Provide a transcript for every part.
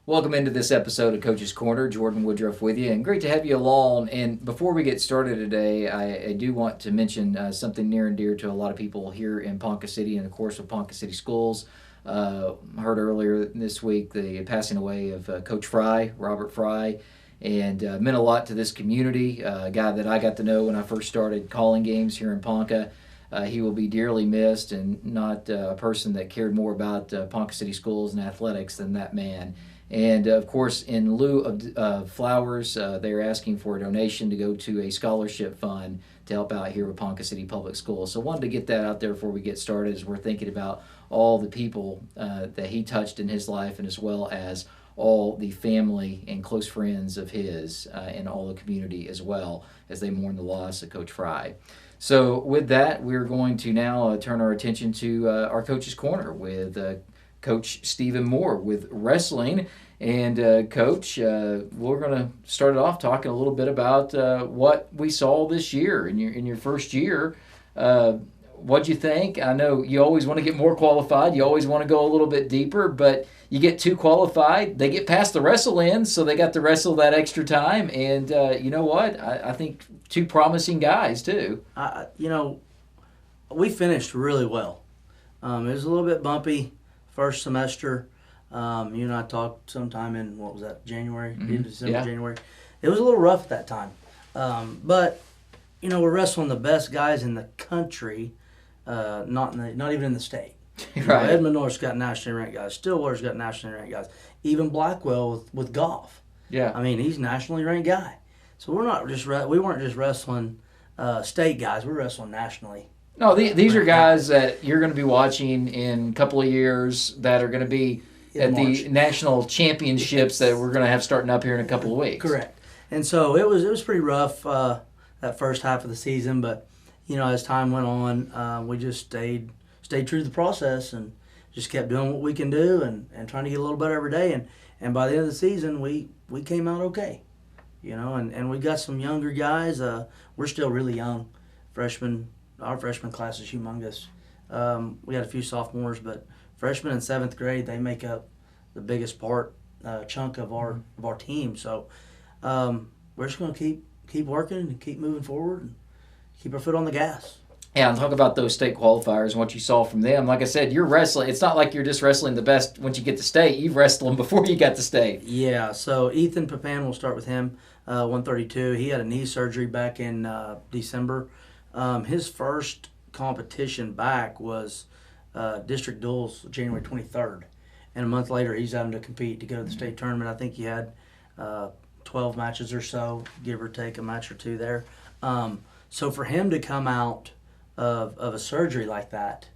Welcome into this episode of Coach's Corner. Jordan Woodruff with you, and great to have you along. And before we get started today, I do want to mention something near and dear to a lot of people here in Ponca City, and of course with Ponca City Schools. Heard earlier this week the passing away of Coach Fry, Robert Fry, and meant a lot to this community. A guy that I got to know when I first started calling games here in Ponca. He will be dearly missed, and not a person that cared more about Ponca City Schools and athletics than that man. And of course, in lieu of flowers, they're asking for a donation to go to a scholarship fund to help out here with Ponca City Public Schools. So wanted to get that out there before we get started, as we're thinking about all the people that he touched in his life, and as well as all the family and close friends of his and all the community as well, as they mourn the loss of Coach Fry. So with that, we're going to now turn our attention to our Coach's Corner with Coach Stephen Moore with wrestling. And Coach, we're going to start it off talking a little bit about what we saw this year in your first year. What'd you think? I know you always want to get more qualified. You always want to go a little bit deeper, but you get too qualified. They get past the wrestle-in, so they got to wrestle that extra time. And you know what? I think two promising guys, too. We finished really well. It was a little bit bumpy first semester. You and I talked sometime in, what was that, January? Mm-hmm. December, yeah. January. It was a little rough at that time. But, we're wrestling the best guys in the country, not even in the state. Right. Edmond North's got nationally ranked guys. Stillwater's got nationally ranked guys. Even Blackwell with golf. Yeah. I mean, he's a nationally ranked guy. So we weren't just wrestling state guys. We're wrestling nationally. No, these are guys that you're going to be watching in a couple of years that are going to be at the national championships that we're going to have starting up here in a couple of weeks. Correct. And so it was pretty rough that first half of the season, but as time went on, we just stayed true to the process and just kept doing what we can do and trying to get a little better every day. And by the end of the season, we came out okay. And we got some younger guys. We're still really young. Our freshman class is humongous. We got a few sophomores, but freshmen in 7th grade, they make up the biggest chunk of our team. So we're just going to keep working and keep moving forward and keep our foot on the gas. Yeah, and talk about those state qualifiers and what you saw from them. Like I said, you're wrestling. It's not like you're just wrestling the best once you get to state. You've wrestled them before you got to state. Yeah, so Ethan Papan, we'll start with him, 132. He had a knee surgery back in December. His first competition back was district duels January 23rd. And a month later, he's having to compete to go to the state tournament. I think he had 12 matches or so, give or take a match or two there. So for him to come out of a surgery like that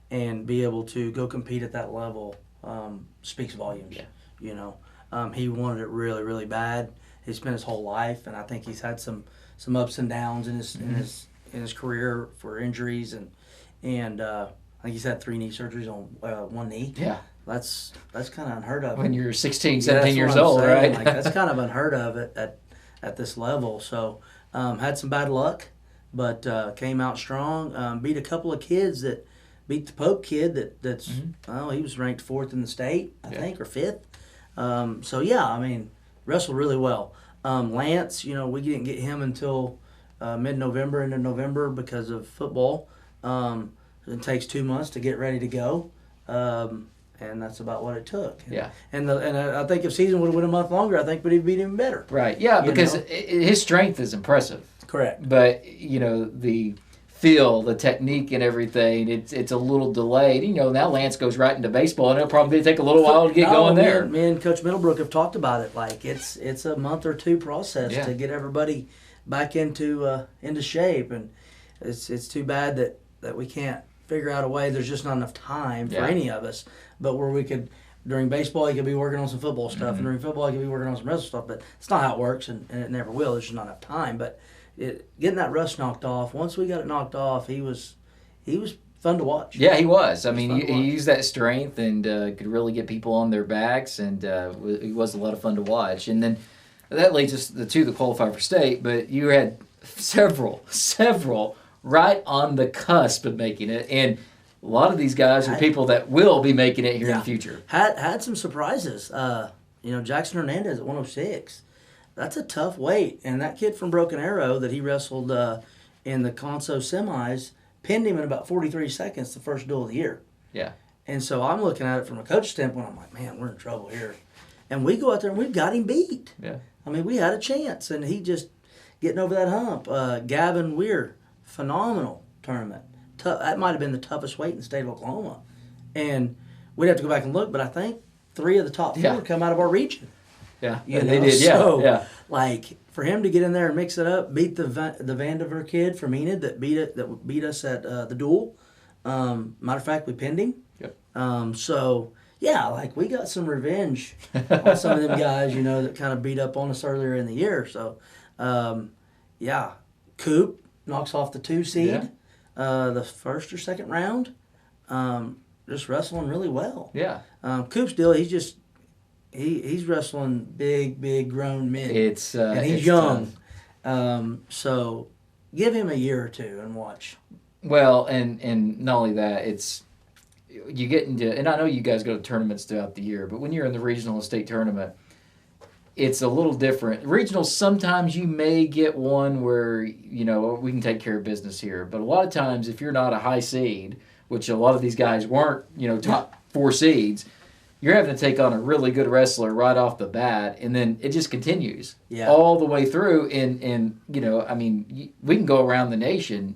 and be able to go compete at that level speaks volumes. Yeah. He wanted it really, really bad. He spent his whole life, and I think he's had some ups and downs in his career for injuries, and I think he's had 3 knee surgeries on one knee. Yeah. That's kind of unheard of. When you're 16, 17 years what I'm old, saying. right? That's kind of unheard of at this level. So had some bad luck, but came out strong. Beat a couple of kids beat the Pope kid that's he was ranked 4th in the state, I think, or 5th. Wrestled really well. Lance, we didn't get him until mid-November into November because of football. It takes 2 months to get ready to go, and that's about what it took. Yeah. And I think if season would have went a month longer, I think would have been even better. Right. Yeah, because his strength is impressive. Correct. But the feel, the technique, and everything, it's a little delayed. Now Lance goes right into baseball, and it'll probably take a little while to get going there. Me and Coach Middlebrook have talked about it. Like it's a month or two process to get everybody back into shape, and it's too bad that we can't figure out a way. There's just not enough time for any of us. But where we could, during baseball, you could be working on some football stuff, and during football, you could be working on some wrestling stuff. But it's not how it works, and it never will. There's just not enough time. But getting that rust knocked off, once we got it knocked off, he was fun to watch. Yeah, he was. I mean, he used that strength and could really get people on their backs, and he was a lot of fun to watch. And then that leads us to the qualifier for state, but you had several right on the cusp of making it, and a lot of these guys are people that will be making it here in the future. Had some surprises. Jackson Hernandez at 106. That's a tough weight. And that kid from Broken Arrow that he wrestled in the Conso semis pinned him in about 43 seconds the first duel of the year. Yeah. And so I'm looking at it from a coach standpoint. I'm like, man, we're in trouble here. And we go out there and we've got him beat. Yeah. I mean, we had a chance, and he just getting over that hump. Gavin Weir, phenomenal tournament. That might have been the toughest weight in the state of Oklahoma. And we'd have to go back and look, but I think 3 of the top 4 come out of our region. Yeah, they did. Yeah, so, yeah. Like for him to get in there and mix it up, beat the Vandiver kid from Enid that beat us at the duel. Matter of fact, we pinned him. Yep. So yeah, like we got some revenge on some of them guys, that kind of beat up on us earlier in the year. So yeah, Coop knocks off the 2 seed, the first or second round. Just wrestling really well. Yeah. Coop's deal, he's wrestling big grown men. And he's young. So give him a year or 2 and watch. Well, and not only that, you get into, and I know you guys go to tournaments throughout the year, but when you're in the regional and state tournament, it's a little different. Regionals, sometimes you may get one where, we can take care of business here. But a lot of times, if you're not a high seed, which a lot of these guys weren't, top 4 seeds, you're having to take on a really good wrestler right off the bat, and then it just continues all the way through. And we can go around the nation.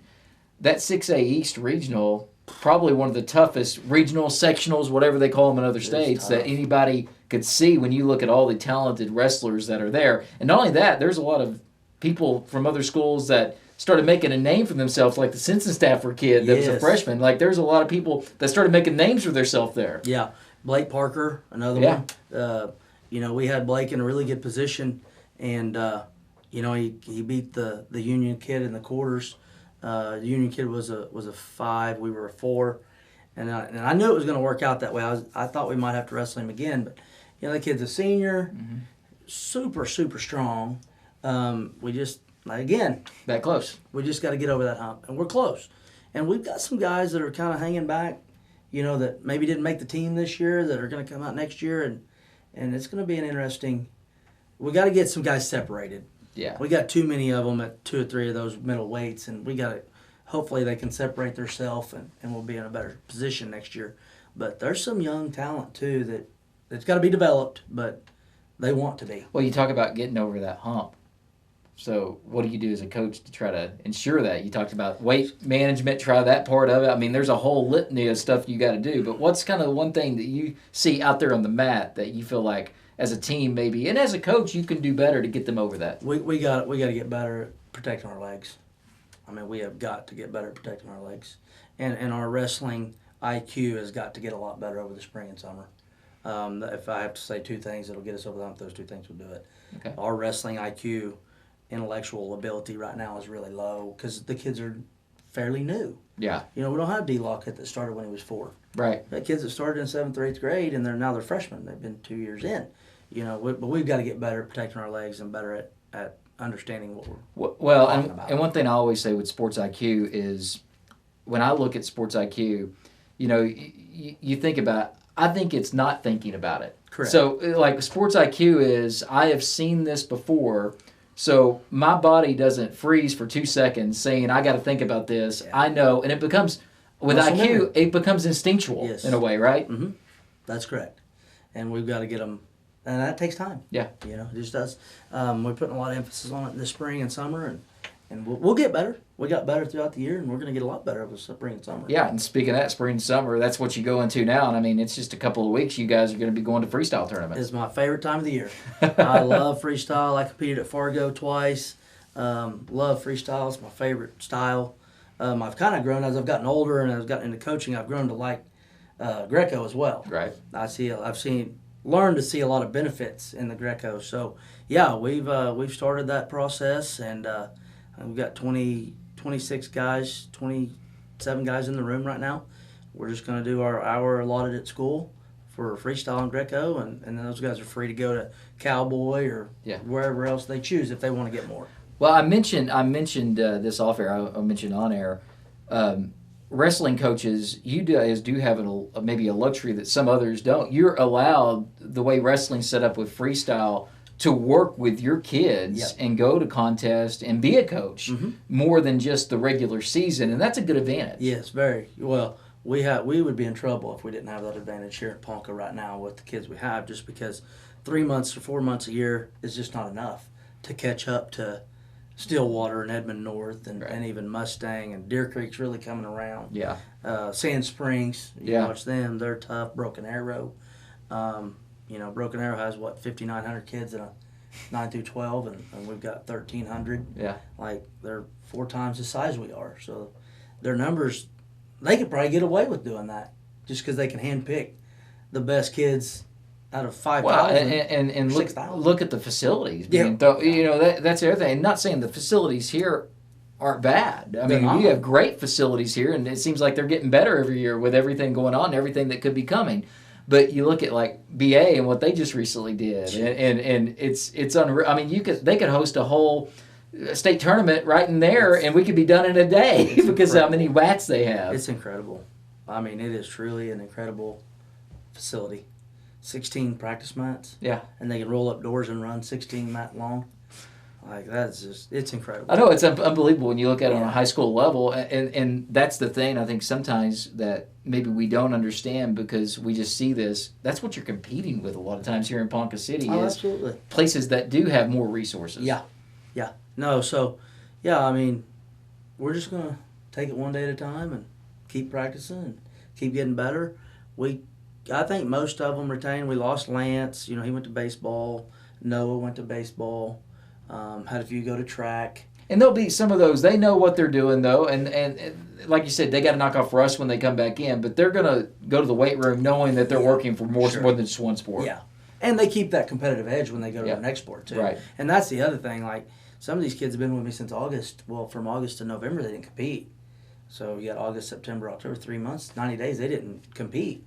That 6A East regional, probably one of the toughest regional sectionals, whatever they call them in other states, that anybody could see when you look at all the talented wrestlers that are there. And not only that, there's a lot of people from other schools that started making a name for themselves, like the Simpson Stafford kid that was a freshman. Like, there's a lot of people that started making names for themselves there. Yeah. Blake Parker, another one. We had Blake in a really good position, and he beat the Union kid in the quarters. The Union kid was a 5, we were a 4, and I knew it was going to work out that way. I thought we might have to wrestle him again, but the kid's a senior, super strong. We just that close. We just got to get over that hump, and we're close. And we've got some guys that are kind of hanging back, that maybe didn't make the team this year that are going to come out next year, and it's going to be an interesting. We got to get some guys separated. Yeah. We got too many of them at 2 or 3 of those middle weights, and we got to. Hopefully, they can separate themselves, and we'll be in a better position next year. But there's some young talent too that's got to be developed, but they want to be. Well, you talk about getting over that hump. So what do you do as a coach to try to ensure that? You talked about weight management, try that part of it. I mean, there's a whole litany of stuff you got to do. But what's kind of the one thing that you see out there on the mat that you feel like as a team maybe, and as a coach, you can do better to get them over that? We got to get better at protecting our legs. I mean, we have got to get better at protecting our legs. And our wrestling IQ has got to get a lot better over the spring and summer. If I have to say 2 things that'll get us over the hump, those 2 things will do it. Okay. Our wrestling IQ, intellectual ability right now is really low because the kids are fairly new. Yeah. We don't have D-Lockett that started when he was 4. Right. We had kids that started in 7th or 8th grade, and they're freshmen. They've been 2 years in. But we've got to get better at protecting our legs and better at understanding what we're talking about. And one thing I always say with sports IQ is when I look at sports IQ, you think about, I think it's not thinking about it. Correct. So like sports IQ is, I have seen this before, so my body doesn't freeze for 2 seconds saying, I got to think about this. Yeah. I know, and it becomes, with muscle IQ, memory. It becomes instinctual in a way, right? Mm-hmm. That's correct. And we've got to get them, and that takes time. Yeah. It just does. We're putting a lot of emphasis on it this spring and summer, and we'll get better. We got better throughout the year, and we're going to get a lot better over the spring and summer. Yeah, and speaking of that, spring and summer, that's what you go into now. And I mean, it's just a couple of weeks. You guys are going to be going to freestyle tournaments. It's my favorite time of the year. I love freestyle. I competed at Fargo twice. Love freestyle. It's my favorite style. I've kind of grown as I've gotten older and I've gotten into coaching. I've grown to like Greco as well. Right. Learned to see a lot of benefits in the Greco. So yeah, we've started that process, and we've got 26 guys, 27 guys in the room right now. We're just going to do our hour allotted at school for freestyle and Greco, and then those guys are free to go to Cowboy or wherever else they choose if they want to get more. Well, I mentioned this off air. I mentioned on air. wrestling coaches, you guys do have maybe a luxury that some others don't. You're allowed, the way wrestling's set up with freestyle, to work with your kids Yep. and go to contests and be a coach more than just the regular season, and that's a good advantage. Yes, very well. We would be in trouble if we didn't have that advantage here in Ponca right now with the kids we have, just because 3 months or 4 months a year is just not enough to catch up to Stillwater and Edmond North and even Mustang, and Deer Creek's really coming around. Yeah. Sand Springs, you Yeah. watch them, they're tough. Broken Arrow. Broken Arrow has 5,900 kids in a 9 through 12, and we've got 1,300. Yeah. Like, they're 4 times the size we are. So their numbers, they could probably get away with doing that just because they can handpick the best kids out of 5,000. Well, and look, 6,000. look at the facilities. Yeah. That's the other thing. And not saying the facilities here aren't bad. I They're mean, not. we have great facilities here, and it seems like they're getting better every year with everything going on, everything that could be coming. But you look at like BA and what they just recently did, and it's unreal. I mean, they could host a whole state tournament right in there, and we could be done in a day because of how many watts they have. It's incredible. I mean, it is truly an incredible facility. 16 practice mats. Yeah. And they can roll up doors and run 16 mat long. Like, that's just, it's incredible. I know, it's unbelievable when you look at it on Yeah. a high school level, and that's the thing I think sometimes that maybe we don't understand because we just see this. That's what you're competing with a lot of times here in Ponca City Oh, is absolutely. places that do have more resources. Yeah. No, so, yeah, I mean, we're just going to take it one day at a time and keep practicing and keep getting better. I think most of them retain. We lost Lance. He went to baseball. Noah went to baseball. Had a few go to track. And there'll be some of those. They know what they're doing, though. And like you said, they got to knock off rust when they come back in. But they're going to go to the weight room knowing that they're working for more than just one sport. Yeah. And they keep that competitive edge when they go to the next sport, too. Right. And that's the other thing. Like, some of these kids have been with me since August. Well, from August to November, they didn't compete. So you got August, September, October, 3 months, 90 days, they didn't compete.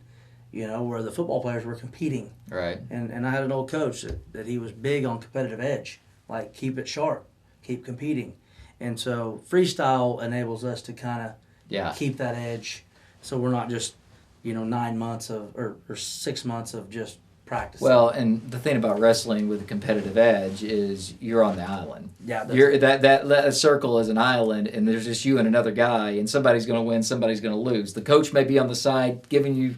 Where the football players were competing. Right. And I had an old coach that he was big on competitive edge. Like, keep it sharp, keep competing. And so freestyle enables us to kind of keep that edge so we're not just, 9 months or 6 months of just practicing. Well, and the thing about wrestling with a competitive edge is you're on the island. Yeah, You're that circle is an island, and there's just you and another guy, and somebody's going to win, somebody's going to lose. The coach may be on the side giving you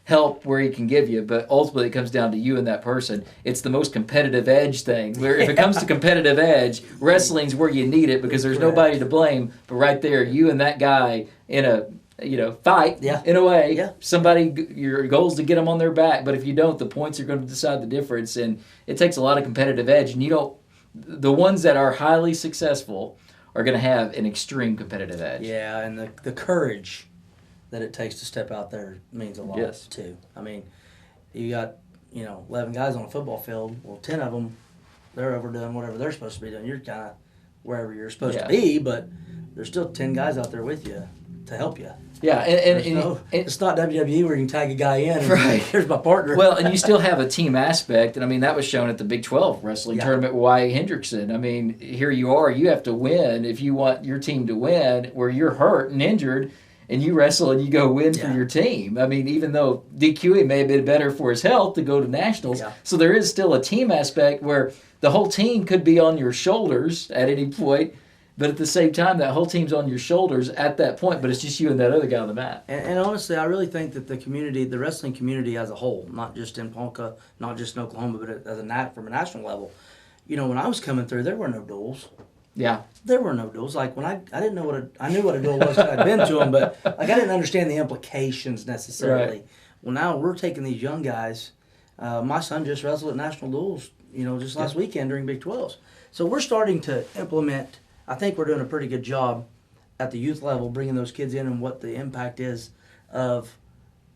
help where he can give you, but ultimately it comes down to you and that person. It's the most competitive edge thing. Where if it comes to competitive edge, wrestling's where you need it because there's nobody to blame. But right there, you and that guy in a fight in a way. Yeah. Somebody, your goal is to get them on their back, but if you don't, the points are going to decide the difference, and it takes a lot of competitive edge. And the ones that are highly successful are going to have an extreme competitive edge. Yeah, and the courage that it takes to step out there means a lot too. I mean, you got 11 guys on a football field. Well, 10 of them, they're over doing whatever they're supposed to be doing. You're kind of wherever you're supposed to be, but there's still 10 guys out there with you to help you. Yeah, and it's not WWE where you can tag a guy in and right. Here's my partner. Well, and you still have a team aspect, and I mean that was shown at the Big 12 wrestling tournament with Y. Hendrickson. I mean, here you are, you have to win if you want your team to win, where you're hurt and injured, and you wrestle and you go win for your team. I mean, even though DQA may have been better for his health to go to nationals, so there is still a team aspect where the whole team could be on your shoulders at any point. But at the same time, that whole team's on your shoulders at that point, but it's just you and that other guy on the mat. And honestly, I really think that the wrestling community as a whole, not just in Ponca, not just in Oklahoma, but from a national level, when I was coming through, there were no duels. Yeah. There were no duels. Like, when I didn't know I knew what a duel was because I'd been to them, but like I didn't understand the implications necessarily. Right. Well, now we're taking these young guys. My son just wrestled at national duels, just last weekend during Big 12s. So we're starting to implement. I think we're doing a pretty good job at the youth level, bringing those kids in and what the impact is of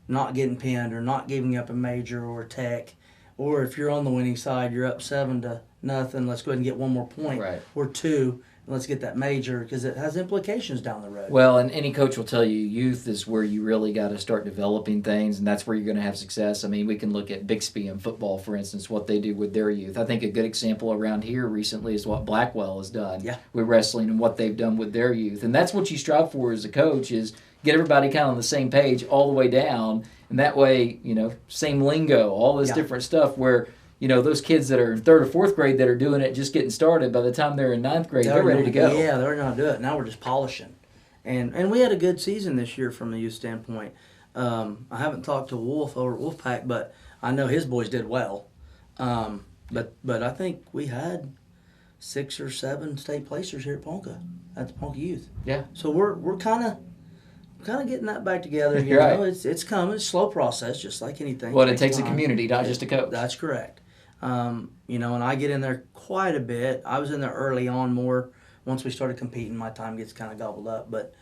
not getting pinned or not giving up a major or a tech, or if you're on the winning side, you're up 7-0. Let's go ahead and get one more point or two, and let's get that major because it has implications down the road. Well, and any coach will tell you youth is where you really got to start developing things, and that's where you're going to have success. I mean, we can look at Bixby in football, for instance, what they do with their youth. I think a good example around here recently is what Blackwell has done with wrestling and what they've done with their youth. And that's what you strive for as a coach is get everybody kind of on the same page all the way down, and that way, same lingo, all this different stuff where, those kids that are in 3rd or 4th grade that are doing it, just getting started, by the time they're in 9th grade, they're ready to go. Yeah, they're going to do it. Now we're just polishing. And we had a good season this year from the youth standpoint. I haven't talked to Wolf over at Wolfpack, but I know his boys did well. But I think we had 6 or 7 state placers here at Ponca, at the Ponca Youth. Yeah. So we're kind of getting that back together. You Right. know, it's coming. It's a slow process, just like anything. Well, it takes a community, not just a coach. That's correct. And I get in there quite a bit. I was in there early on more. Once we started competing, my time gets kind of gobbled up. But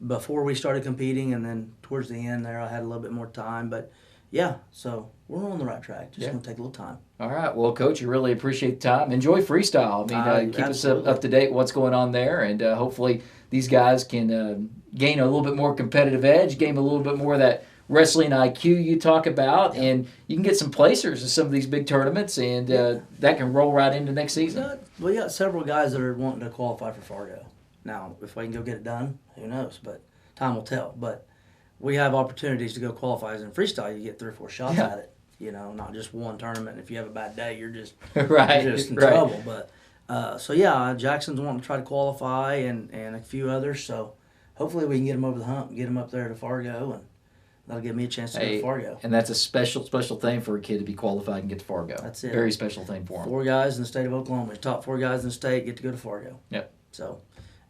before we started competing, and then towards the end there, I had a little bit more time. But yeah, so we're on the right track. Just going to take a little time. All right. Well, Coach, you really appreciate the time. Enjoy freestyle. I mean, keep us up to date what's going on there, and hopefully these guys can gain a little bit more competitive edge, gain a little bit more of that wrestling IQ you talk about, and you can get some placers in some of these big tournaments, and that can roll right into next season. We got several guys that are wanting to qualify for Fargo. Now, if we can go get it done, who knows? But time will tell. But we have opportunities to go qualify. As in freestyle, you get 3 or 4 shots at it. Not just one tournament. If you have a bad day, you're just right. You're just in trouble. But so yeah, Jackson's wanting to try to qualify, and a few others. So hopefully we can get them over the hump, get them up there to Fargo, and that'll give me a chance to go to Fargo. And that's a special thing for a kid to be qualified and get to Fargo. That's it. Very special thing for him. 4 guys in the state of Oklahoma. The top 4 guys in the state get to go to Fargo. Yep. So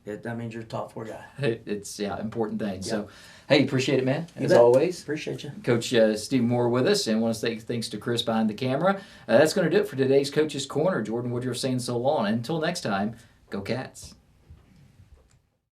that means you're a top 4 guy. It's important thing. Yep. So, hey, appreciate it, man. As bet. always. Appreciate you. Coach Steve Moore with us, and want to say thanks to Chris behind the camera. That's going to do it for today's Coach's Corner. Jordan Woodruff saying so long. And until next time, go Cats.